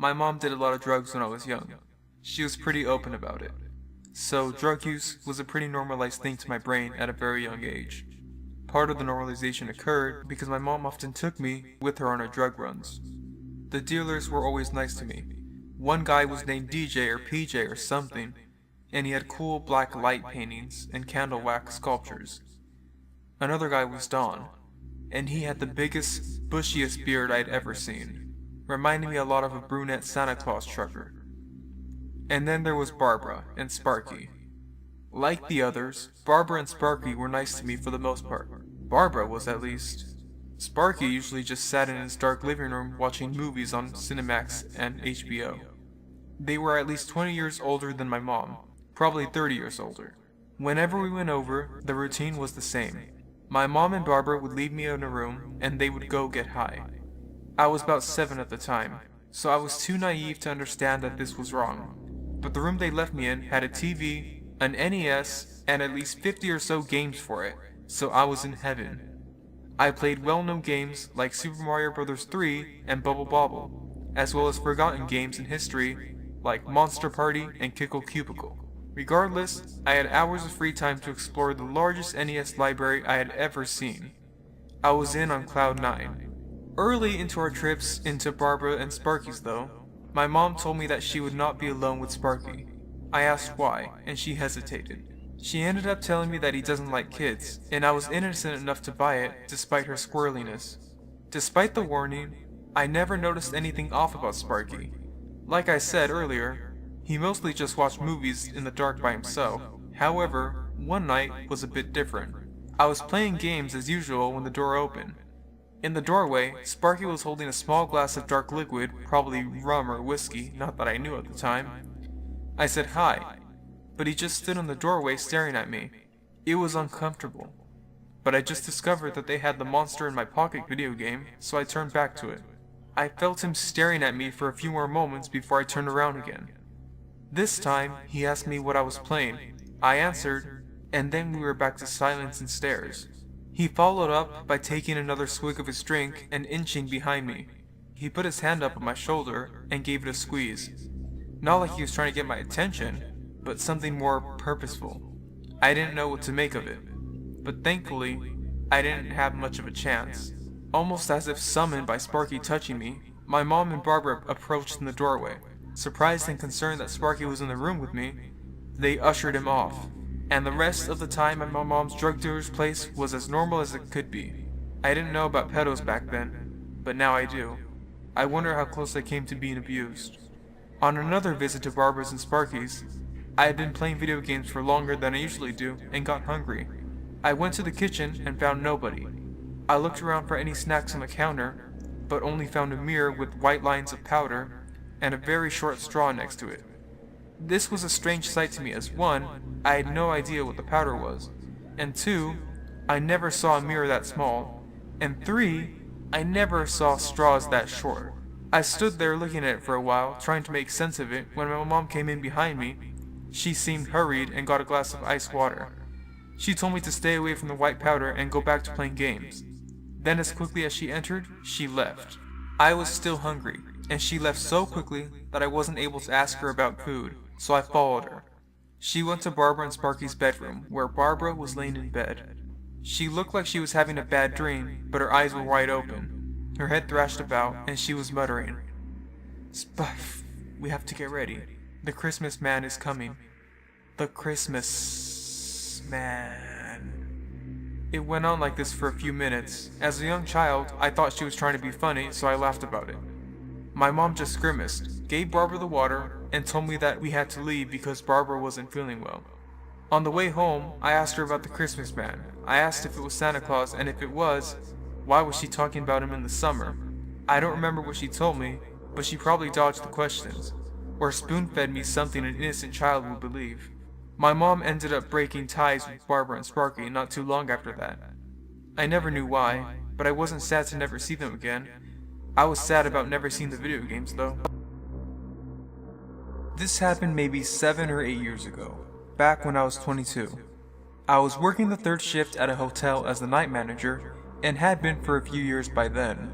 My mom did a lot of drugs when I was young. She was pretty open about it. So drug use was a pretty normalized thing to my brain at a very young age. Part of the normalization occurred because my mom often took me with her on her drug runs. The dealers were always nice to me. One guy was named DJ or PJ or something, and he had cool black light paintings and candle wax sculptures. Another guy was Don, and he had the biggest, bushiest beard I'd ever seen, reminding me a lot of a brunette Santa Claus trucker. And then there was Barbara and Sparky. Like the others, Barbara and Sparky were nice to me for the most part. Barbara was, at least. Sparky usually just sat in his dark living room watching movies on Cinemax and HBO. They were at least 20 years older than my mom, probably 30 years older. Whenever we went over, the routine was the same. My mom and Barbara would leave me in a room and they would go get high. I was about 7 at the time, so I was too naive to understand that this was wrong. But the room they left me in had a TV, an NES, and at least 50 or so games for it, so I was in heaven. I played well-known games like Super Mario Bros. 3 and Bubble Bobble, as well as forgotten games in history like Monster Party and Kickle Cubicle. Regardless, I had hours of free time to explore the largest NES library I had ever seen. I was in on Cloud 9. Early into our trips into Barbara and Sparky's though, my mom told me that she would not be alone with Sparky. I asked why, and she hesitated. She ended up telling me that he doesn't like kids, and I was innocent enough to buy it despite her squirreliness. Despite the warning, I never noticed anything off about Sparky. Like I said earlier, he mostly just watched movies in the dark by himself. However, one night was a bit different. I was playing games as usual when the door opened. In the doorway, Sparky was holding a small glass of dark liquid, probably rum or whiskey, not that I knew at the time. I said hi, but he just stood in the doorway staring at me. It was uncomfortable. But I just discovered that they had the Monster in My Pocket video game, so I turned back to it. I felt him staring at me for a few more moments before I turned around again. This time, he asked me what I was playing. I answered, and then we were back to silence and stares. He followed up by taking another swig of his drink and inching behind me. He put his hand up on my shoulder and gave it a squeeze. Not like he was trying to get my attention, but something more purposeful. I didn't know what to make of it, but thankfully, I didn't have much of a chance. Almost as if summoned by Sparky touching me, my mom and Barbara approached in the doorway. Surprised and concerned that Sparky was in the room with me, they ushered him off. And the rest of the time at my mom's drug dealer's place was as normal as it could be. I didn't know about pedos back then, but now I do. I wonder how close I came to being abused. On another visit to Barbara's and Sparky's, I had been playing video games for longer than I usually do and got hungry. I went to the kitchen and found nobody. I looked around for any snacks on the counter, but only found a mirror with white lines of powder and a very short straw next to it. This was a strange sight to me as 1, I had no idea what the powder was, and 2, I never saw a mirror that small, and 3, I never saw straws that short. I stood there looking at it for a while, trying to make sense of it, when my mom came in behind me. She seemed hurried and got a glass of ice water. She told me to stay away from the white powder and go back to playing games. Then as quickly as she entered, she left. I was still hungry, and she left so quickly that I wasn't able to ask her about food. So I followed her. She went to Barbara and Sparky's bedroom, where Barbara was laying in bed. She looked like she was having a bad dream, but her eyes were wide open. Her head thrashed about, and she was muttering, "Spuff, we have to get ready. The Christmas man is coming. The Christmas man." It went on like this for a few minutes. As a young child, I thought she was trying to be funny, so I laughed about it. My mom just grimaced, gave Barbara the water, and told me that we had to leave because Barbara wasn't feeling well. On the way home, I asked her about the Christmas man. I asked if it was Santa Claus, and if it was, why was she talking about him in the summer? I don't remember what she told me, but she probably dodged the questions, or spoon-fed me something an innocent child would believe. My mom ended up breaking ties with Barbara and Sparky not too long after that. I never knew why, but I wasn't sad to never see them again. I was sad about never seeing the video games though. This happened maybe 7 or 8 years ago, back when I was 22. I was working the third shift at a hotel as the night manager, and had been for a few years by then.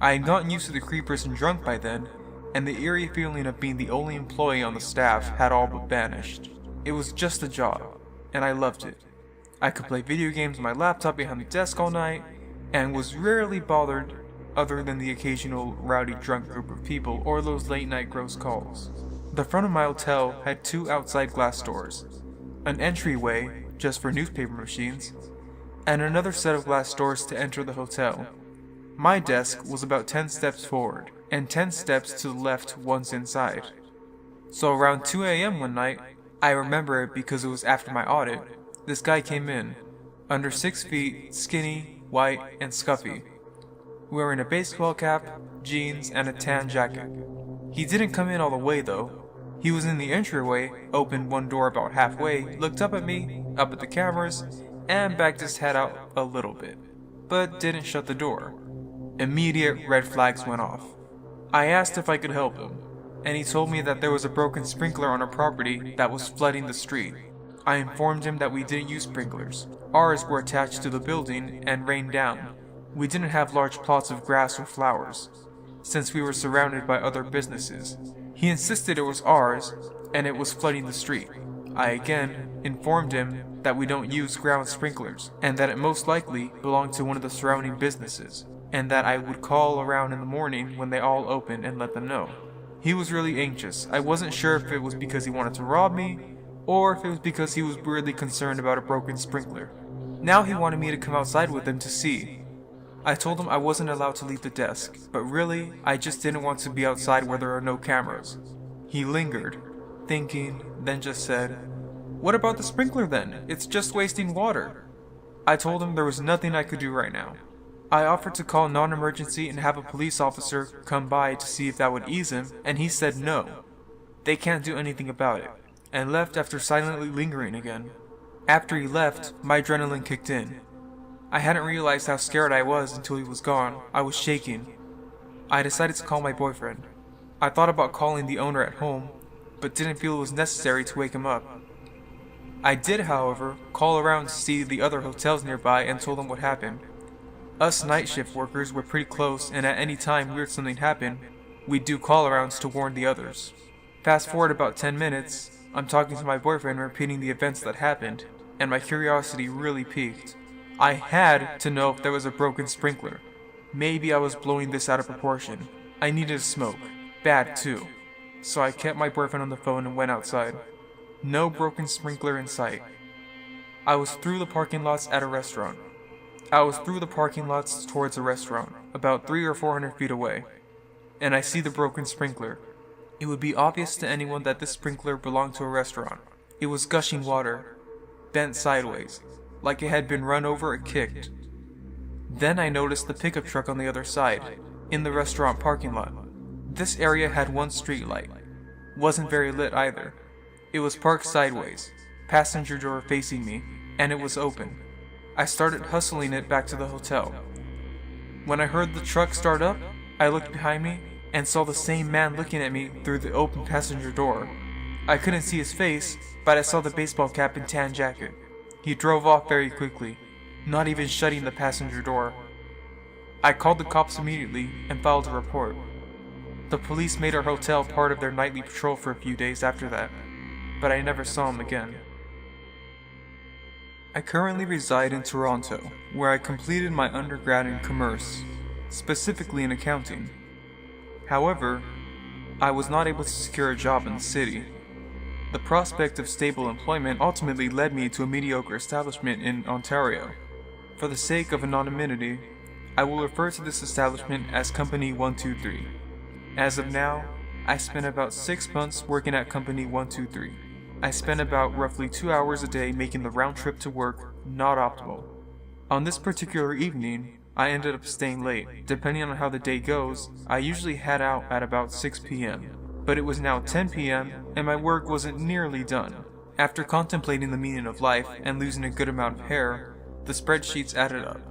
I had gotten used to the creepers and drunk by then, and the eerie feeling of being the only employee on the staff had all but vanished. It was just a job, and I loved it. I could play video games on my laptop behind the desk all night, and was rarely bothered other than the occasional rowdy drunk group of people or those late night gross calls. The front of my hotel had 2 outside glass doors, an entryway just for newspaper machines, and another set of glass doors to enter the hotel. My desk was about 10 steps forward, and 10 steps to the left once inside. So around 2 a.m. one night, I remember it because it was after my audit, this guy came in, under 6 feet, skinny, white, and scuffy, wearing a baseball cap, jeans, and a tan jacket. He didn't come in all the way though. He was in the entryway, opened one door about halfway, looked up at me, up at the cameras, and backed his head out a little bit, but didn't shut the door. Immediate red flags went off. I asked if I could help him, and he told me that there was a broken sprinkler on our property that was flooding the street. I informed him that we didn't use sprinklers. Ours were attached to the building and rained down. We didn't have large plots of grass or flowers, since we were surrounded by other businesses. He insisted it was ours, and it was flooding the street. I again informed him that we don't use ground sprinklers, and that it most likely belonged to one of the surrounding businesses, and that I would call around in the morning when they all opened and let them know. He was really anxious. I wasn't sure if it was because he wanted to rob me, or if it was because he was weirdly concerned about a broken sprinkler. Now he wanted me to come outside with him to see. I told him I wasn't allowed to leave the desk, but really, I just didn't want to be outside where there are no cameras. He lingered, thinking, then just said, "What about the sprinkler then? It's just wasting water." I told him there was nothing I could do right now. I offered to call non-emergency and have a police officer come by to see if that would ease him, and he said no. They can't do anything about it, and left after silently lingering again. After he left, my adrenaline kicked in. I hadn't realized how scared I was until he was gone. I was shaking. I decided to call my boyfriend. I thought about calling the owner at home, but didn't feel it was necessary to wake him up. I did, however, call around to see the other hotels nearby and told them what happened. Us night shift workers were pretty close, and at any time weird something happened, we'd do call-arounds to warn the others. Fast forward about 10 minutes, I'm talking to my boyfriend repeating the events that happened, and my curiosity really piqued. I had to know if there was a broken sprinkler. Maybe I was blowing this out of proportion. I needed a smoke. Bad too. So I kept my boyfriend on the phone and went outside. No broken sprinkler in sight. I was through the parking lots at a restaurant. I was through the parking lots towards a restaurant, about 300 or 400 feet away, and I see the broken sprinkler. It would be obvious to anyone that this sprinkler belonged to a restaurant. It was gushing water, bent sideways, like it had been run over or kicked. Then I noticed the pickup truck on the other side, in the restaurant parking lot. This area had one street light. Wasn't very lit either. It was parked sideways, passenger door facing me, and it was open. I started hustling it back to the hotel. When I heard the truck start up, I looked behind me and saw the same man looking at me through the open passenger door. I couldn't see his face, but I saw the baseball cap and tan jacket. He drove off very quickly, not even shutting the passenger door. I called the cops immediately and filed a report. The police made our hotel part of their nightly patrol for a few days after that, but I never saw him again. I currently reside in Toronto, where I completed my undergrad in commerce, specifically in accounting. However, I was not able to secure a job in the city. The prospect of stable employment ultimately led me to a mediocre establishment in Ontario. For the sake of anonymity, I will refer to this establishment as Company 123. As of now, I spent about 6 months working at Company 123. I spent about roughly 2 hours a day making the round trip to work, not optimal. On this particular evening, I ended up staying late. Depending on how the day goes, I usually head out at about 6 p.m. But it was now 10 p.m. and my work wasn't nearly done. After contemplating the meaning of life and losing a good amount of hair, the spreadsheets added up.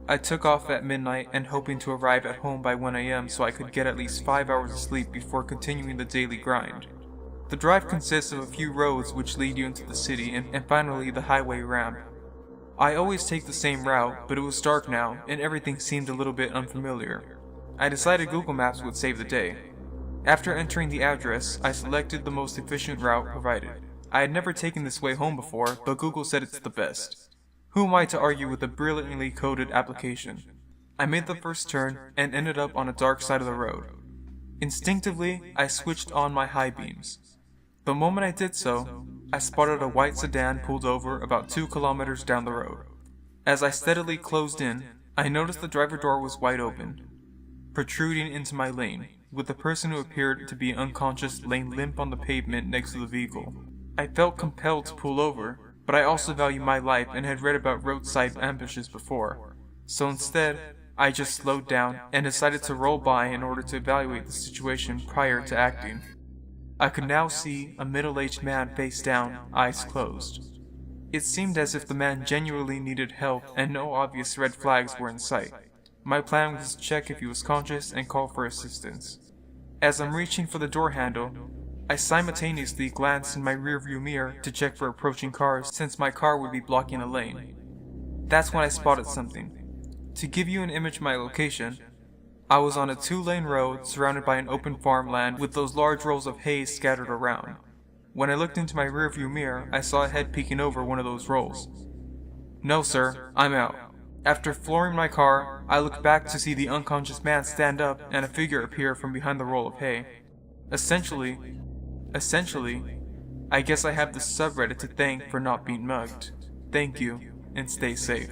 I took off at midnight and hoping to arrive at home by 1 a.m. so I could get at least 5 hours of sleep before continuing the daily grind. The drive consists of a few roads which lead you into the city and finally the highway ramp. I always take the same route, but it was dark now and everything seemed a little bit unfamiliar. I decided Google Maps would save the day. After entering the address, I selected the most efficient route provided. I had never taken this way home before, but Google said it's the best. Who am I to argue with a brilliantly coded application? I made the first turn and ended up on a dark side of the road. Instinctively, I switched on my high beams. The moment I did so, I spotted a white sedan pulled over about 2 kilometers down the road. As I steadily closed in, I noticed the driver door was wide open, protruding into my lane, with the person who appeared to be unconscious laying limp on the pavement next to the vehicle. I felt compelled to pull over, but I also value my life and had read about roadside ambushes before, so instead, I just slowed down and decided to roll by in order to evaluate the situation prior to acting. I could now see a middle-aged man face down, eyes closed. It seemed as if the man genuinely needed help and no obvious red flags were in sight. My plan was to check if he was conscious and call for assistance. As I'm reaching for the door handle, I simultaneously glanced in my rearview mirror to check for approaching cars since my car would be blocking a lane. That's when I spotted something. To give you an image of my location, I was on a 2-lane road surrounded by an open farmland with those large rolls of hay scattered around. When I looked into my rearview mirror, I saw a head peeking over one of those rolls. No sir, I'm out. After flooring my car, I looked back to see the unconscious man stand up and a figure appear from behind the roll of hay. Essentially, I guess I have the subreddit to thank for not being mugged. Thank you, and stay safe.